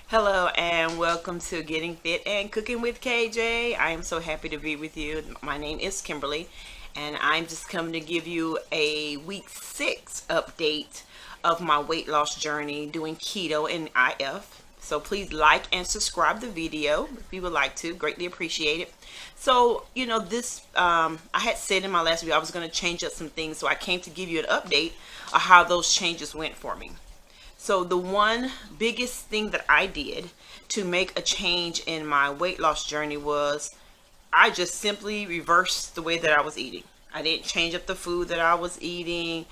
Hello and welcome to Getting Fit and Cooking with KJ. I am so happy to be with you. My name is Kimberly, and I'm just coming to give you a week 6 update of my weight loss journey doing keto and IF. So please like and subscribe the video if you would like to. Greatly appreciate it. So, I had said in my last video I was going to change up some things, so I came to give you an update of how those changes went for me. So the one biggest thing that I did to make a change in my weight loss journey was I just simply reversed the way that I was eating. I didn't change up the food that I was eating.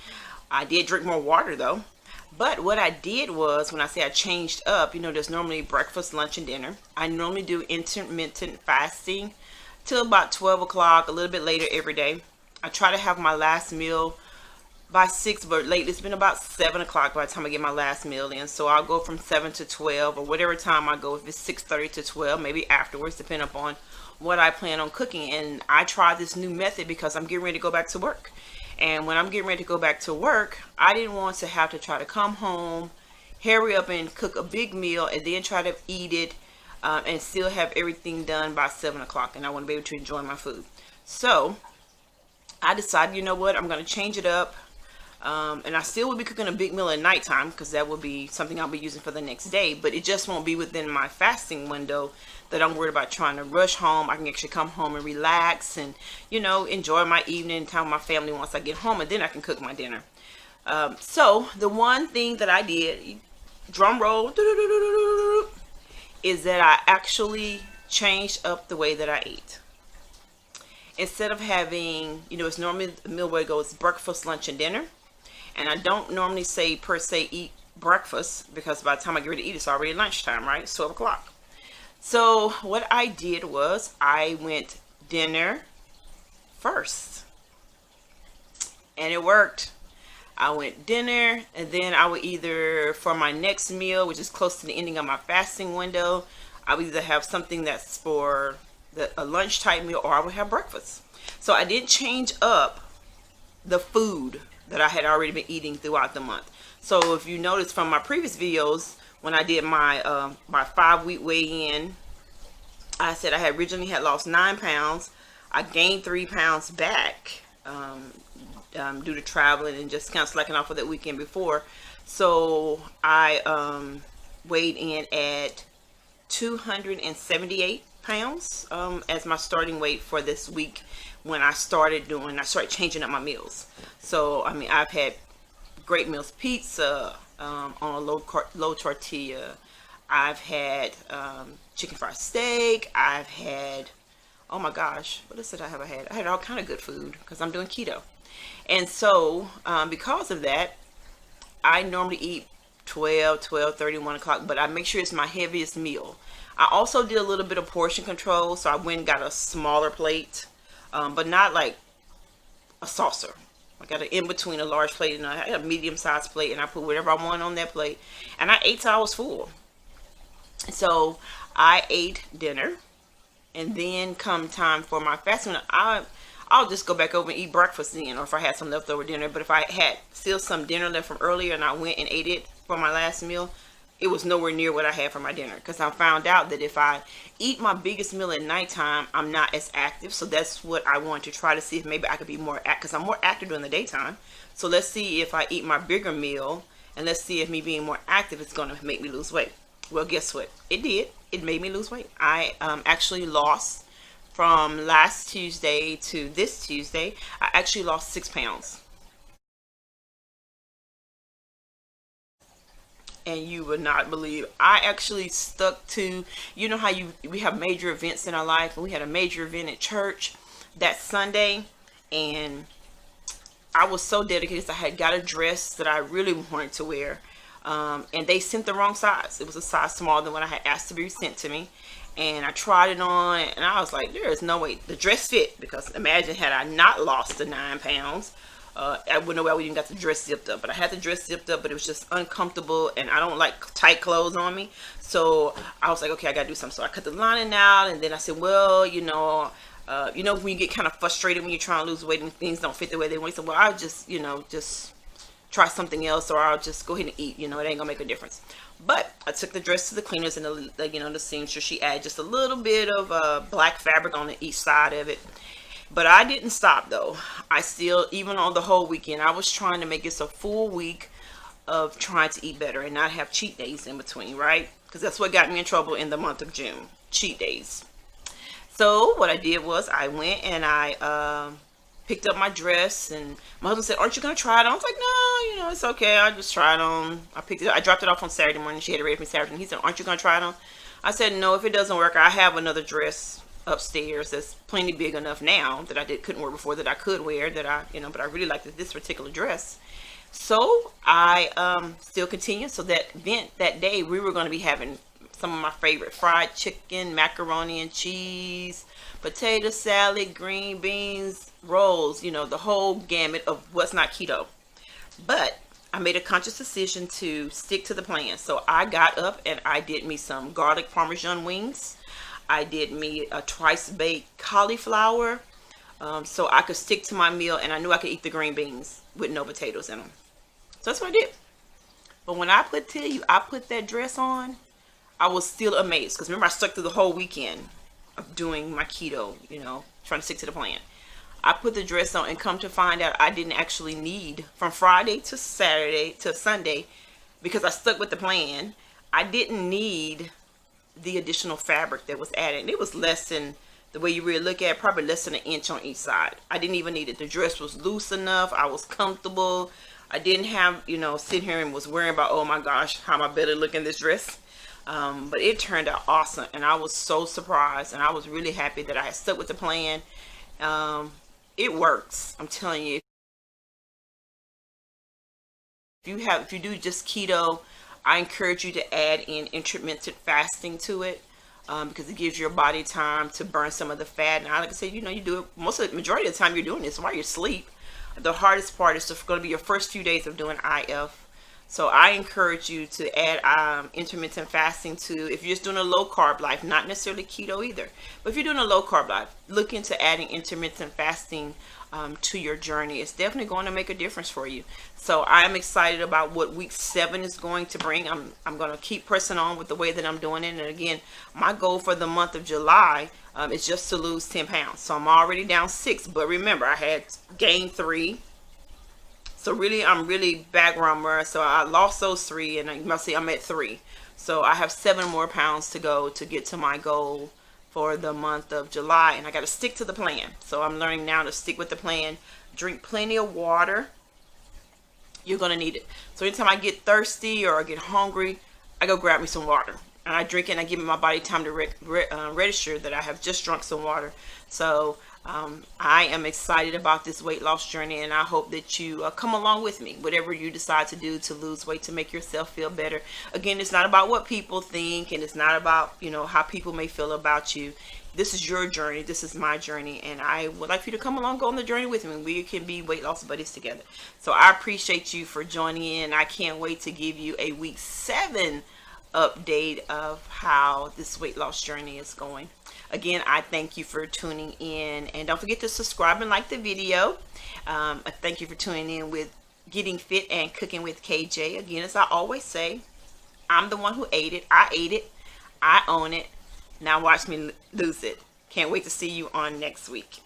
I did drink more water though. But what I did was, when I say I changed up, there's normally breakfast, lunch, and dinner. I normally do intermittent fasting till about 12 o'clock, a little bit later every day. I try to have my last meal by 6, but lately it's been about 7 o'clock by the time I get my last meal in. So I'll go from 7 to 12 or whatever time I go. If it's 6:30 to 12, maybe afterwards, depending upon what I plan on cooking. And I tried this new method because I'm getting ready to go back to work. And when I'm getting ready to go back to work, I didn't want to have to try to come home, hurry up and cook a big meal, and then try to eat it and still have everything done by 7 o'clock. And I want to be able to enjoy my food. So I decided, you know what, I'm going to change it up. And I still will be cooking a big meal at nighttime because that will be something I'll be using for the next day. But it just won't be within my fasting window that I'm worried about trying to rush home. I can actually come home and relax and, enjoy my evening time with my family once I get home. And then I can cook my dinner. So the one thing that I did, drum roll, is that I actually changed up the way that I ate. Instead of having, it's normally the meal where it goes breakfast, lunch, and dinner. And I don't normally say per se eat breakfast because by the time I get ready to eat, it's already lunchtime, right? It's 12 o'clock. So what I did was I went dinner first. And it worked. I went dinner, and then I would either, for my next meal, which is close to the ending of my fasting window, I would either have something that's for a lunch type meal, or I would have breakfast. So I didn't change up the food that I had already been eating throughout the month. So if you notice from my previous videos, when I did my 5-week weigh-in, I said I had originally had lost 9 pounds. I gained 3 pounds back due to traveling and just kind of slacking off for that weekend before. So I weighed in at 278 pounds as my starting weight for this week when I started changing up my meals. So I mean, I've had great meals, pizza on a low tortilla. I've had chicken fried steak. I've had, oh my gosh, what else did I have? I had all kind of good food because I'm doing keto. And so because of that, I normally eat 12:30, 1 o'clock, but I make sure it's my heaviest meal. I also did a little bit of portion control, so I went and got a smaller plate, but not like a saucer. I got an in between a large plate and a medium sized plate, and I put whatever I want on that plate, and I ate till I was full. So I ate dinner, and then come time for my fasting, I'll just go back over and eat breakfast then, or if I had some leftover dinner. But if I had still some dinner left from earlier and I went and ate it for my last meal, it was nowhere near what I had for my dinner, because I found out that if I eat my biggest meal at nighttime, I'm not as active. So that's what I want to try to see if maybe I could be more active, because I'm more active during the daytime. So let's see if I eat my bigger meal, and let's see if me being more active is going to make me lose weight. Well, guess what? It did. It made me lose weight. I actually lost, from last Tuesday to this Tuesday, I actually lost 6 pounds. And you would not believe, I actually stuck to, how we have major events in our life, and we had a major event at church that Sunday, and I was so dedicated. I had got a dress that I really wanted to wear, and they sent the wrong size. It was a size smaller than what I had asked to be sent to me, and I tried it on, and I was like, there is no way the dress fit, because imagine had I not lost the 9 pounds, I wouldn't know why we even got the dress zipped up. But I had the dress zipped up, but it was just uncomfortable, and I don't like tight clothes on me. So I was like, okay, I gotta do something. So I cut the lining out, and then I said, well, when you get kind of frustrated when you're trying to lose weight and things don't fit the way they want. So well, I just try something else, or I'll just go ahead and eat. You know, it ain't gonna make a difference. But I took the dress to the cleaners, and the seamstress, she added just a little bit of black fabric on each side of it. But I didn't stop though. I still, even on the whole weekend, I was trying to make this a full week of trying to eat better and not have cheat days in between, right? Because that's what got me in trouble in the month of June, cheat days. So what I did was I went and I picked up my dress, and my husband said, "Aren't you gonna try it on?" I was like, "No, it's okay. I just try it on." I dropped it off on Saturday morning. She had it ready for me Saturday. And he said, "Aren't you gonna try it on?" I said, "No. If it doesn't work, I have another dress upstairs that's plenty big enough now that couldn't wear before, that I could wear, that but I really like this particular dress." So I still continued. So that day we were going to be having some of my favorite fried chicken, macaroni and cheese, potato salad, green beans, rolls, the whole gamut of what's not keto. But I made a conscious decision to stick to the plan. So I got up and I did me some garlic parmesan wings. I did me a twice baked cauliflower, so I could stick to my meal, and I knew I could eat the green beans with no potatoes in them. So that's what I did. But when I put that dress on, I was still amazed, because remember, I stuck through the whole weekend of doing my keto, trying to stick to the plan. I put the dress on, and come to find out, I didn't actually need, from Friday to Saturday to Sunday, because I stuck with the plan, I didn't need the additional fabric that was added. It was less than, the way you really look at it, probably less than an inch on each side. I didn't even need it. The dress was loose enough. I was comfortable. I didn't have, sit here and was worrying about, oh my gosh, how am I better look in this dress? But it turned out awesome, and I was so surprised, and I was really happy that I had stuck with the plan. It works. I'm telling you. If you do just keto, I encourage you to add in intermittent fasting to it, because it gives your body time to burn some of the fat. Now, like I said, you do it majority of the time you're doing this while you sleep. The hardest part is going to be your first few days of doing IF. So I encourage you to add intermittent fasting to, if you're just doing a low carb life, not necessarily keto either, but if you're doing a low carb life, look into adding intermittent fasting to your journey. It's definitely going to make a difference for you. So I'm excited about what week 7 is going to bring. I'm going to keep pressing on with the way that I'm doing it. And again, my goal for the month of July is just to lose 10 pounds. So I'm already down 6, but remember, I had gained 3. So really, I'm really back where I was. So I lost those 3, and you must see I'm at 3. So I have 7 more pounds to go to get to my goal for the month of July, and I got to stick to the plan. So I'm learning now to stick with the plan. Drink plenty of water. You're gonna need it. So anytime I get thirsty or I get hungry, I go grab me some water, and I drink it, and I give my body time to register that I have just drunk some water. So I am excited about this weight loss journey, and I hope that you come along with me, whatever you decide to do to lose weight, to make yourself feel better. Again, it's not about what people think, and it's not about how people may feel about you. This is your journey. This is my journey, and I would like for you to come along, go on the journey with me. We can be weight loss buddies together. So I appreciate you for joining in. I can't wait to give you a week 7 update of how this weight loss journey is going. Again, I thank you for tuning in, and don't forget to subscribe and like the video. I thank you for tuning in with Getting Fit and Cooking with KJ. Again, as I always say, I'm the one who ate it. I ate it. I own it. Now watch me lose it. Can't wait to see you on next week.